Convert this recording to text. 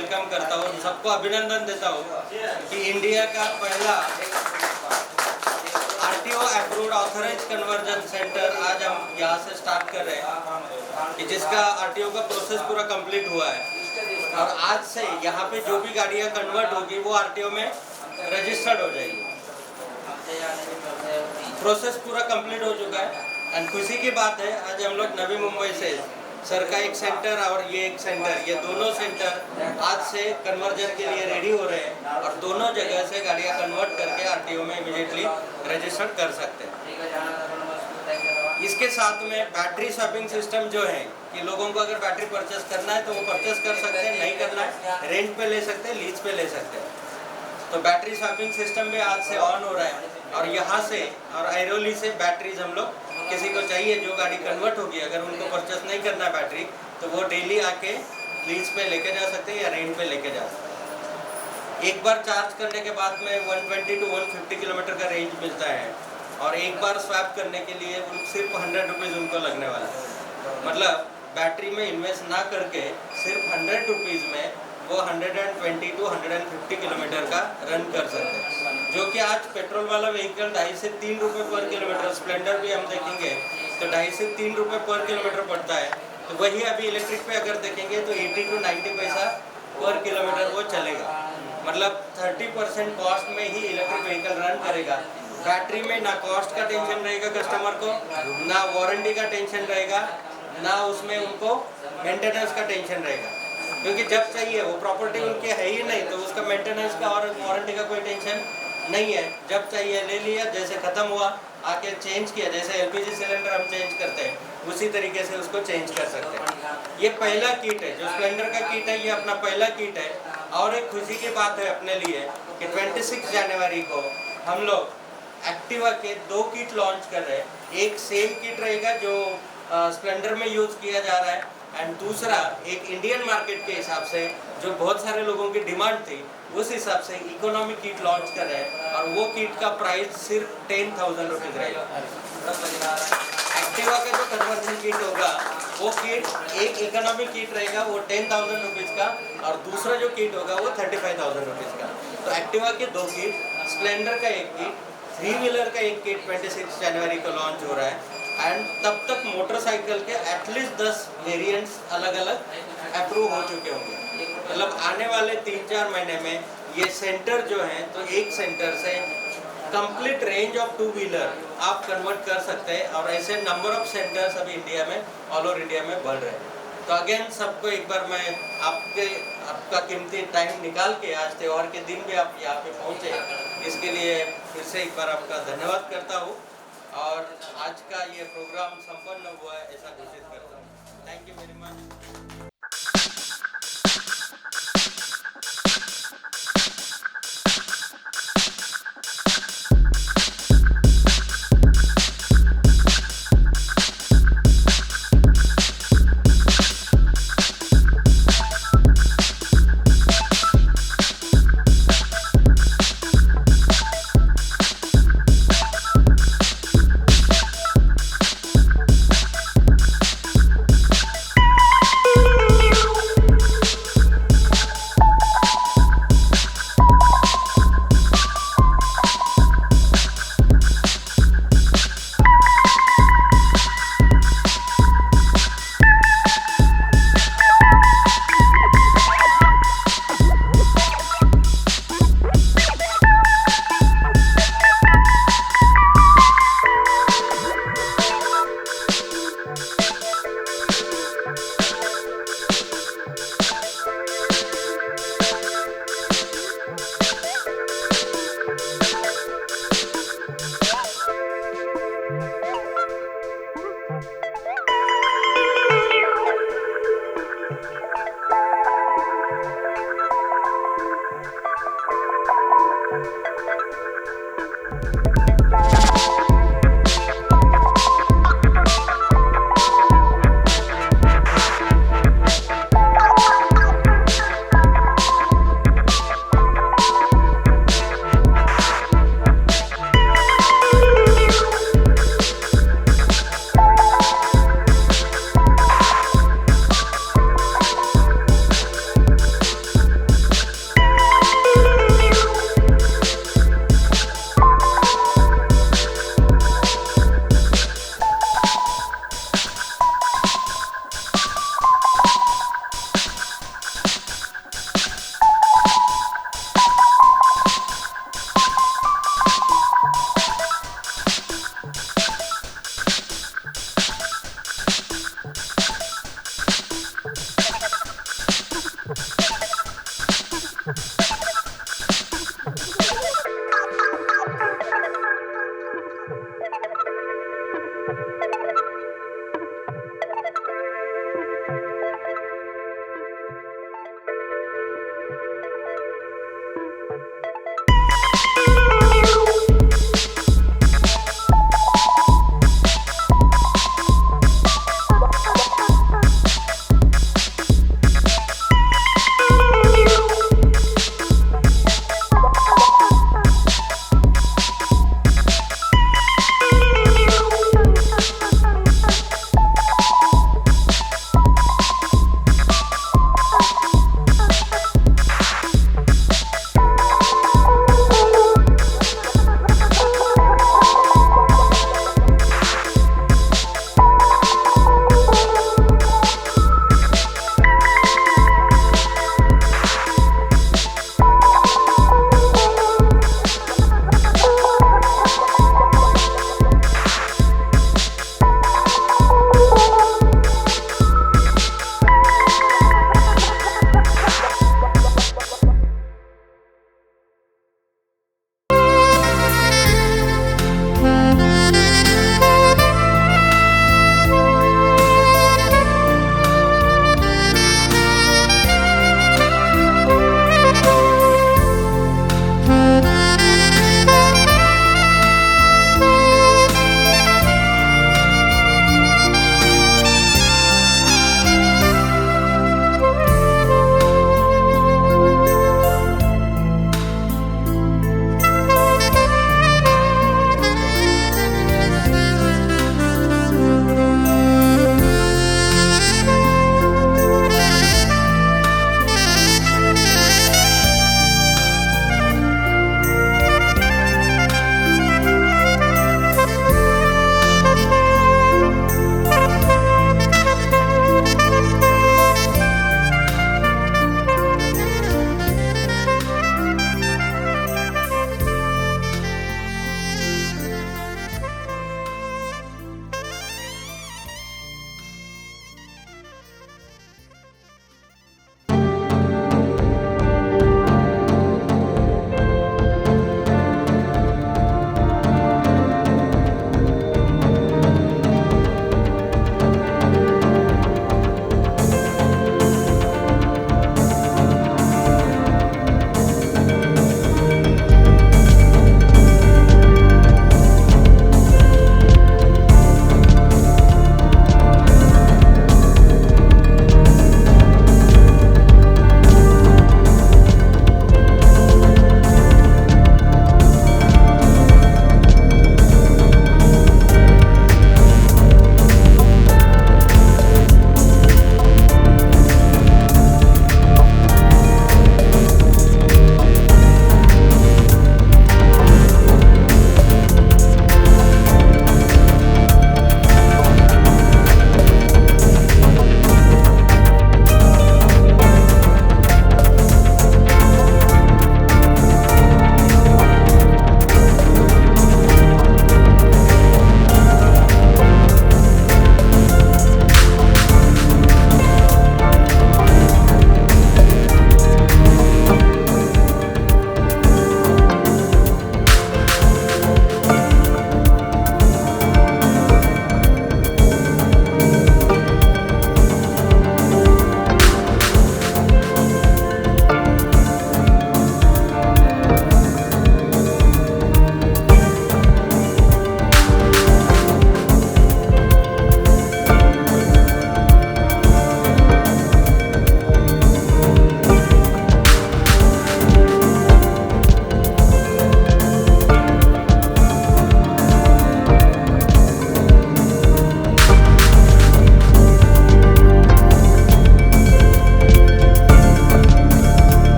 Welcome करता हूँ, सबको अभिनंदन देता हूँ कि इंडिया का पहला RTO approved authorise conversion centre आज हम यहाँ से स्टार्ट कर रहे हैं कि जिसका RTO का प्रोसेस पूरा कंप्लीट हुआ है और आज से यहाँ पे जो भी गाड़ियाँ कन्वर्ट होगी वो RTO में रजिस्टर्ड हो जाएगी। प्रोसेस पूरा कंप्लीट हो चुका है एंड खुशी की बात है, आज हम लोग नवी मुंबई से सर का एक सेंटर और ये एक सेंटर, ये दोनों सेंटर आज से कन्वर्जन के लिए रेडी हो रहे हैं और दोनों जगह से गाड़ियाँ कन्वर्ट करके RTO में इमीडिएटली रजिस्टर कर सकते हैं। इसके साथ में बैटरी स्वैपिंग सिस्टम जो है कि लोगों को अगर बैटरी परचेस करना है तो वो परचेस कर सकते हैं, नहीं करना है रेंट पे ले सकते हैं, लीज पे ले सकते हैं। तो बैटरी स्वैपिंग सिस्टम भी आज से ऑन हो रहा है और यहाँ से और ऐरोली से बैटरीज हम लोग किसी को चाहिए जो गाड़ी कन्वर्ट होगी, अगर उनको परचेस नहीं करना है बैटरी तो वो डेली आके लीज पे लेके जा सकते हैं या रेंट पे लेके जा सकते हैं। एक बार चार्ज करने के बाद में 120 to 150 किलोमीटर का रेंज मिलता है और एक बार स्वैप करने के लिए सिर्फ 100 रुपीज़ उनको लगने वाला है। मतलब बैटरी में इन्वेस्ट ना करके सिर्फ 100 रुपीज़ में वो 120 to 150 किलोमीटर का रन कर सकते हैं, जो कि आज पेट्रोल वाला व्हीकल 2.5 से 3 रुपये पर किलोमीटर, स्प्लेंडर भी हम देखेंगे तो 2.5 से 3 रुपये पर किलोमीटर पड़ता है। तो वही अभी इलेक्ट्रिक पे अगर देखेंगे तो 80 to 90 पैसा पर किलोमीटर वो चलेगा। मतलब 30% कॉस्ट में ही इलेक्ट्रिक व्हीकल रन करेगा। बैटरी में ना कॉस्ट का टेंशन रहेगा कस्टमर को, ना वारंटी का टेंशन रहेगा, ना उसमें उनको मेंटेनेंस का टेंशन रहेगा, क्योंकि जब चाहिए वो प्रॉपर्टी उनके है ही नहीं तो उसका मेंटेनेंस का और वारंटी का कोई टेंशन नहीं है। जब चाहिए ले लिया, जैसे ख़त्म हुआ आके चेंज किया, जैसे LPG सिलेंडर हम चेंज करते हैं उसी तरीके से उसको चेंज कर सकते हैं। ये पहला किट है, जो स्प्लेंडर का किट है ये अपना पहला किट है। और एक खुशी की बात है अपने लिए कि 26 जनवरी को हम लोग एक्टिवा के 2 किट लॉन्च कर रहे हैं। एक सेम किट रहेगा जो स्प्लेंडर में यूज़ किया जा रहा है एंड दूसरा एक इंडियन मार्केट के हिसाब से जो बहुत सारे लोगों की डिमांड थी उस हिसाब से इकोनॉमी किट लॉन्च कर रहे हैं और वो किट का प्राइस सिर्फ 10,000 रुपीज़ रहेगा। एक्टिवा का जो कन्वर्जन किट होगा वो किट एक इकोनॉमी किट रहेगा वो 10,000 रुपीज़ का और दूसरा जो किट होगा वो 35,000 रुपीज़ का। तो एक्टिवा के 2 किट, स्प्लेंडर का एक किट, 3 व्हीलर का एक किट 26 जनवरी को लॉन्च हो रहा है एंड तब तक मोटरसाइकिल के एटलीस्ट 10 वेरिएंट्स अलग अलग अप्रूव हो चुके होंगे। मतलब आने वाले 3-4 महीने में ये सेंटर जो है तो एक सेंटर से कंप्लीट रेंज ऑफ 2 व्हीलर आप कन्वर्ट कर सकते हैं और ऐसे नंबर ऑफ सेंटर्स अभी इंडिया में ऑल ओवर इंडिया में बढ़ रहे हैं। तो अगेन सबको एक बार मैं आपका कीमती टाइम निकाल के आज त्योहार के दिन भी आप यहाँ पे पहुँचे, इसके लिए फिर से एक बार आपका धन्यवाद करता हूँ और आज का ये प्रोग्राम संपन्न हुआ है ऐसा घोषित करता हूँ। Thank you very much. है